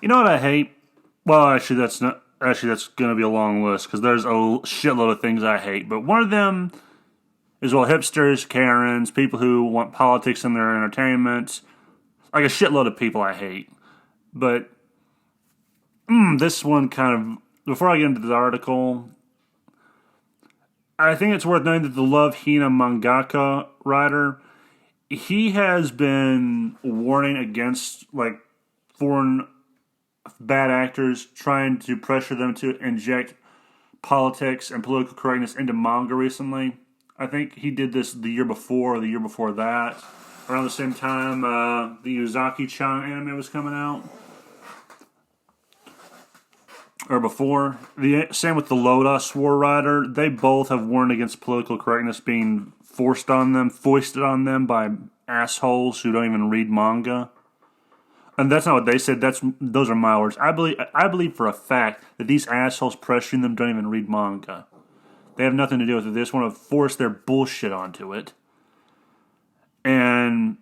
You know what I hate? Well, actually, that's not. Actually, that's going to be a long list because there's a shitload of things I hate. But one of them is, well, hipsters, Karens, people who want politics in their entertainment. Like a shitload of people I hate. But this one kind of. Before I get into the article, I think it's worth noting that the Love Hina Mangaka writer, he has been warning against like foreign bad actors trying to pressure them to inject politics and political correctness into manga recently. I think he did this the year before or the year before that. Around the same time the Uzaki-chan anime was coming out. Or before. Same with the Lotus War writer. They both have warned against political correctness being foisted on them by assholes who don't even read manga. And that's not what they said. Those are my words. I believe for a fact that these assholes pressuring them don't even read manga. They have nothing to do with it. They just want to force their bullshit onto it. And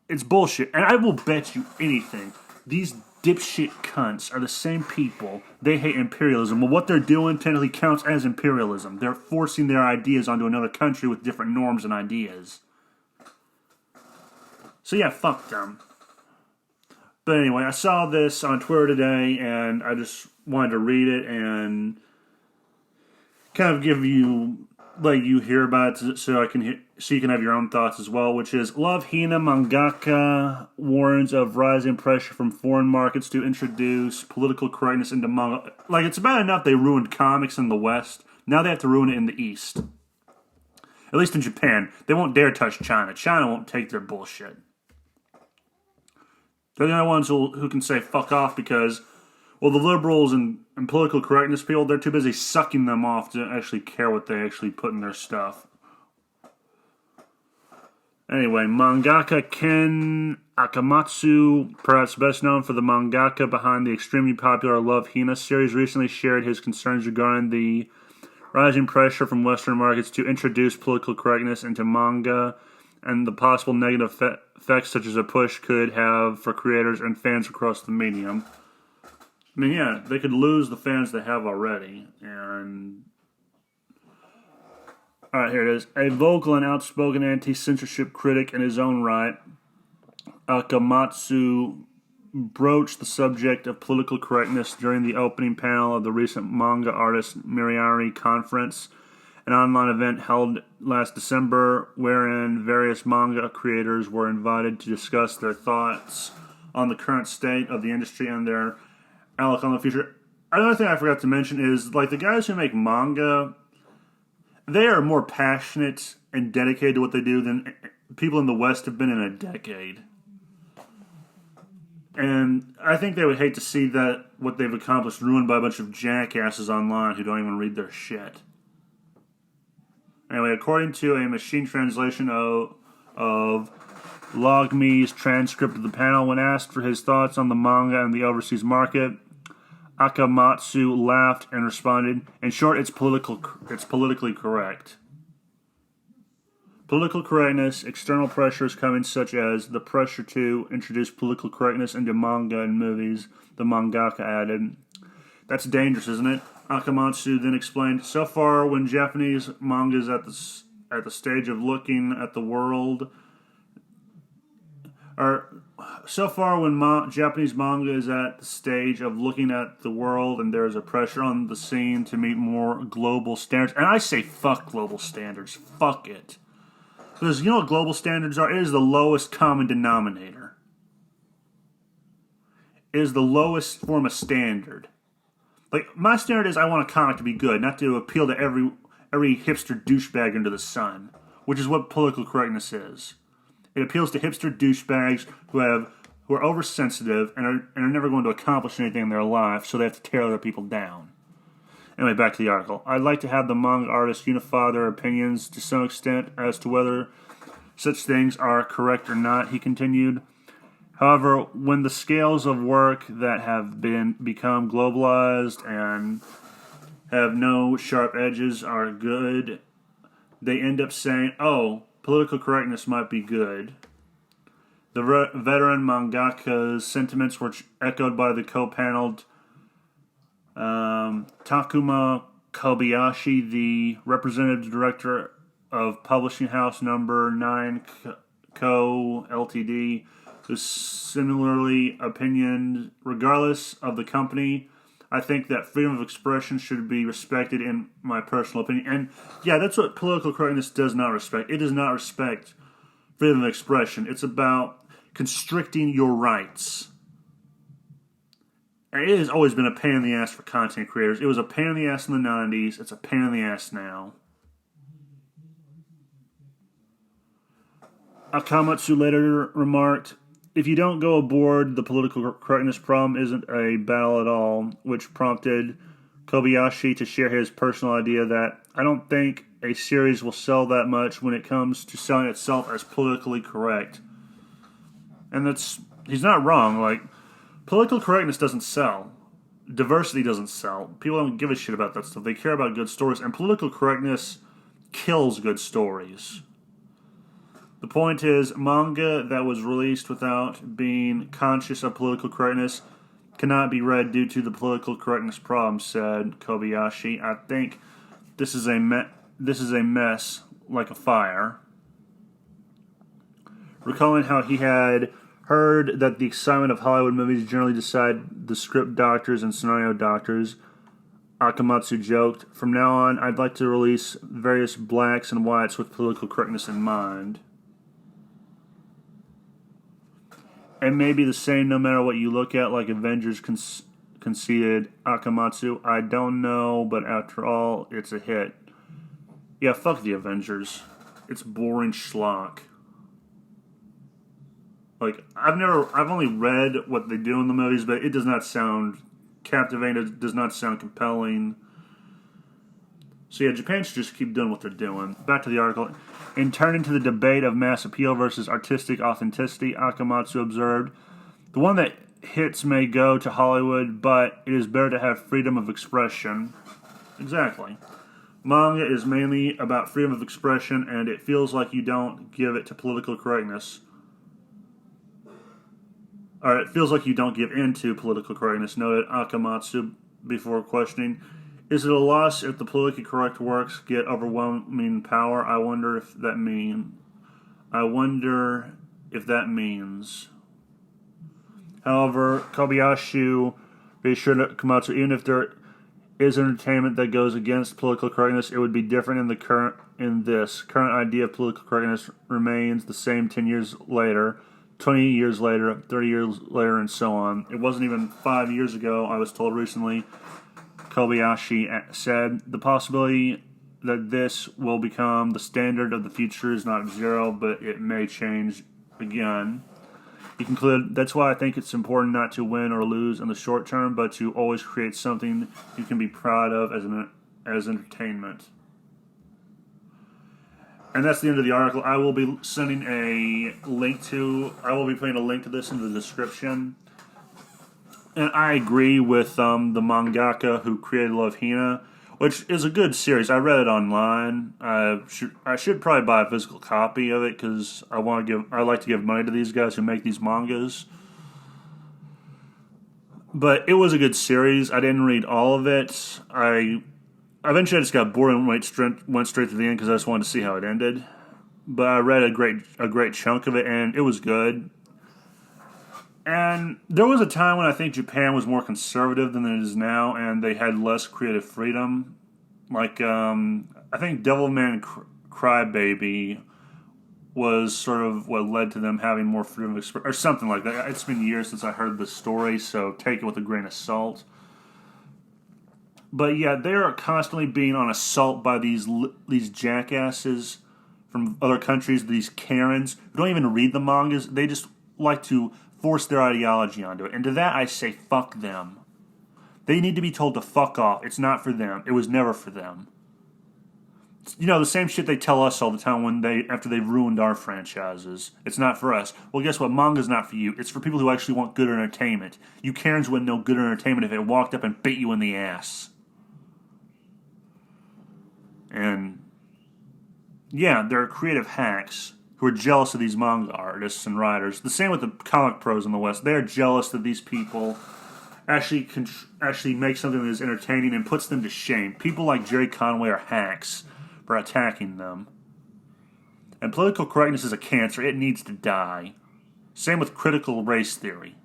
it's bullshit. And I will bet you anything. These dipshit cunts are the same people. They hate imperialism. Well, what they're doing technically counts as imperialism. They're forcing their ideas onto another country with different norms and ideas. So yeah, fuck them. But anyway, I saw this on Twitter today, and I just wanted to read it and kind of give you, let you hear about it, so you can have your own thoughts as well. Which is, Love Hina Mangaka warns of rising pressure from foreign markets to introduce political correctness into manga. Like, it's bad enough they ruined comics in the West. Now they have to ruin it in the East. At least in Japan, they won't dare touch China. China won't take their bullshit. They're the only ones who can say fuck off because, well, the liberals and political correctness people, they're too busy sucking them off to actually care what they actually put in their stuff. Anyway, mangaka Ken Akamatsu, perhaps best known for the mangaka behind the extremely popular Love Hina series, recently shared his concerns regarding the rising pressure from Western markets to introduce political correctness into manga and the possible negative effects such as a push could have for creators and fans across the medium. I mean, yeah, they could lose the fans they have already. And alright, here it is. A vocal and outspoken anti-censorship critic in his own right, Akamatsu broached the subject of political correctness during the opening panel of the recent Manga Artist Miriari Conference, an online event held last December wherein various manga creators were invited to discuss their thoughts on the current state of the industry and their outlook on the future. Another thing I forgot to mention is, like, the guys who make manga, they are more passionate and dedicated to what they do than people in the West have been in a decade. And I think they would hate to see that what they've accomplished ruined by a bunch of jackasses online who don't even read their shit. Anyway, according to a machine translation of Logme's transcript of the panel, when asked for his thoughts on the manga and the overseas market, Akamatsu laughed and responded, "In short, it's politically correct." Political correctness, external pressures coming such as the pressure to introduce political correctness into manga and movies, the mangaka added. That's dangerous, isn't it? Akamatsu then explained, so far when Japanese manga is at the stage of looking at the world, Japanese manga is at the stage of looking at the world and there's a pressure on the scene to meet more global standards. And I say fuck global standards. Fuck it. Because you know what global standards are? It is the lowest common denominator. It is the lowest form of standard. Like, my standard is I want a comic to be good, not to appeal to every hipster douchebag under the sun, which is what political correctness is. It appeals to hipster douchebags who are oversensitive and are never going to accomplish anything in their life, so they have to tear other people down. Anyway, back to the article. I'd like to have the manga artists unify their opinions to some extent as to whether such things are correct or not, he continued. However, when the scales of work that have become globalized and have no sharp edges are good, they end up saying, oh, political correctness might be good. The veteran mangaka's sentiments were echoed by the co-paneled Takuma Kobayashi, the representative director of publishing house number 9 Co. Ltd., who's similarly opinioned. Regardless of the company, I think that freedom of expression should be respected, in my personal opinion. And yeah, that's what political correctness does not respect. It does not respect freedom of expression. It's about constricting your rights. And it has always been a pain in the ass for content creators. It was a pain in the ass in the 90s. It's a pain in the ass now. Akamatsu later remarked, "If you don't go aboard, the political correctness problem isn't a battle at all," which prompted Kobayashi to share his personal idea that, "I don't think a series will sell that much when it comes to selling itself as politically correct." And he's not wrong. Like, political correctness doesn't sell. Diversity doesn't sell. People don't give a shit about that stuff. They care about good stories, and political correctness kills good stories. The point is, manga that was released without being conscious of political correctness cannot be read due to the political correctness problem, said Kobayashi. I think this is a mess like a fire. Recalling how he had heard that the excitement of Hollywood movies generally decide the script doctors and scenario doctors, Akamatsu joked, "From now on, I'd like to release various blacks and whites with political correctness in mind. And maybe the same no matter what you look at, like Avengers conceded Akamatsu. I don't know, but after all, it's a hit." Yeah, fuck the Avengers. It's boring schlock. Like, I've only read what they do in the movies, but it does not sound captivating. It does not sound compelling. So yeah, Japan should just keep doing what they're doing. Back to the article. In turning to the debate of mass appeal versus artistic authenticity, Akamatsu observed, "The one that hits may go to Hollywood, but it is better to have freedom of expression." Exactly. Manga is mainly about freedom of expression, and it feels like you don't give it to political correctness. Or it feels like you don't give in to political correctness, noted Akamatsu before questioning, "Is it a loss if the politically correct works get overwhelming power? I wonder if that means. However, Kobayashi reassured Akamatsu, even if there is entertainment that goes against political correctness, it would be different in this current idea of political correctness remains the same 10 years later, 20 years later, 30 years later, and so on. It wasn't even 5 years ago, I was told recently," Kobayashi said. "The possibility that this will become the standard of the future is not zero, but it may change again." He concluded, "That's why I think it's important not to win or lose in the short term, but to always create something you can be proud of as entertainment." And that's the end of the article. I will be putting a link to this in the description. And I agree with the mangaka who created Love Hina, which is a good series. I read it online. I should probably buy a physical copy of it because I like to give money to these guys who make these mangas. But it was a good series. I didn't read all of it. Eventually I just got bored and went straight to the end because I just wanted to see how it ended. But I read a great chunk of it, and it was good. And there was a time when I think Japan was more conservative than it is now, and they had less creative freedom. Like, I think Devilman Crybaby was sort of what led to them having more freedom of expression, or something like that. It's been years since I heard the story, so take it with a grain of salt. But yeah, they are constantly being on assault by these jackasses from other countries, these Karens, who don't even read the mangas. They just like to force their ideology onto it. And to that I say, fuck them. They need to be told to fuck off. It's not for them. It was never for them. You know, the same shit they tell us all the time after they've ruined our franchises. It's not for us. Well, guess what? Manga's not for you. It's for people who actually want good entertainment. You Karens wouldn't know good entertainment if it walked up and bit you in the ass. And yeah, they're creative hacks. who are jealous of these manga artists and writers. The same with the comic pros in the West. They are jealous that these people actually make something that is entertaining and puts them to shame. People like Jerry Conway are hacks for attacking them. And political correctness is a cancer. It needs to die. Same with critical race theory.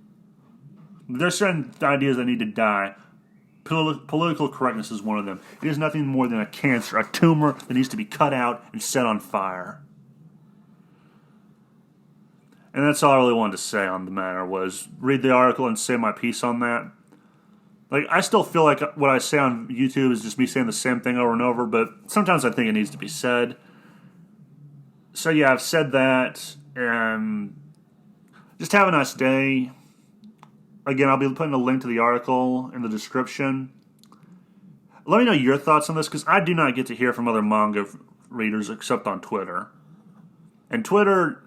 There are certain ideas that need to die. Political correctness is one of them. It is nothing more than a cancer, a tumor that needs to be cut out and set on fire. And that's all I really wanted to say on the matter, was read the article and say my piece on that. Like, I still feel like what I say on YouTube is just me saying the same thing over and over, but sometimes I think it needs to be said. So yeah, I've said that, and just have a nice day. Again, I'll be putting a link to the article in the description. Let me know your thoughts on this, because I do not get to hear from other manga readers except on Twitter. And Twitter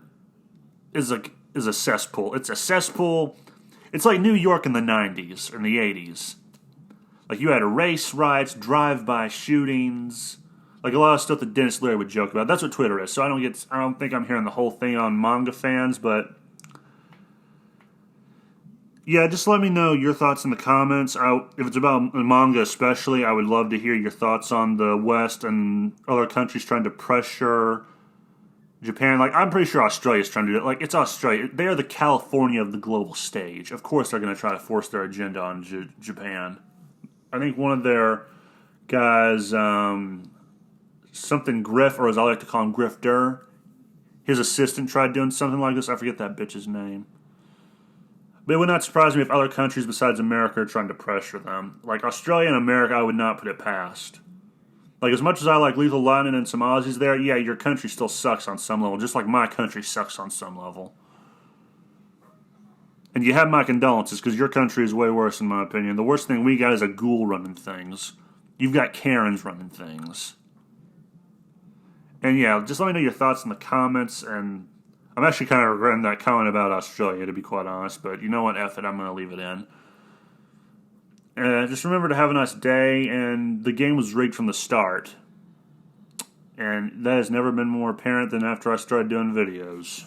is a cesspool. It's a cesspool. It's like New York in the 90s and the 80s. Like, you had race riots, drive-by shootings, like a lot of stuff that Dennis Leary would joke about. That's what Twitter is. So I don't think I'm hearing the whole thing on manga fans, but yeah, just let me know your thoughts in the comments. If it's about manga especially, I would love to hear your thoughts on the West and other countries trying to pressure Japan. Like, I'm pretty sure Australia's trying to do it. Like, it's Australia. They are the California of the global stage. Of course they're going to try to force their agenda on Japan. I think one of their guys, something Griff, or as I like to call him, Grifter, his assistant tried doing something like this. I forget that bitch's name. But it would not surprise me if other countries besides America are trying to pressure them. Like, Australia and America, I would not put it past. Like, as much as I like Lethal Lightning and some Aussies there, yeah, your country still sucks on some level, just like my country sucks on some level. And you have my condolences, because your country is way worse, in my opinion. The worst thing we got is a ghoul running things. You've got Karens running things. And yeah, just let me know your thoughts in the comments, and I'm actually kind of regretting that comment about Australia, to be quite honest, but you know what, F it, I'm going to leave it in. Just remember to have a nice day, and the game was rigged from the start. And that has never been more apparent than after I started doing videos.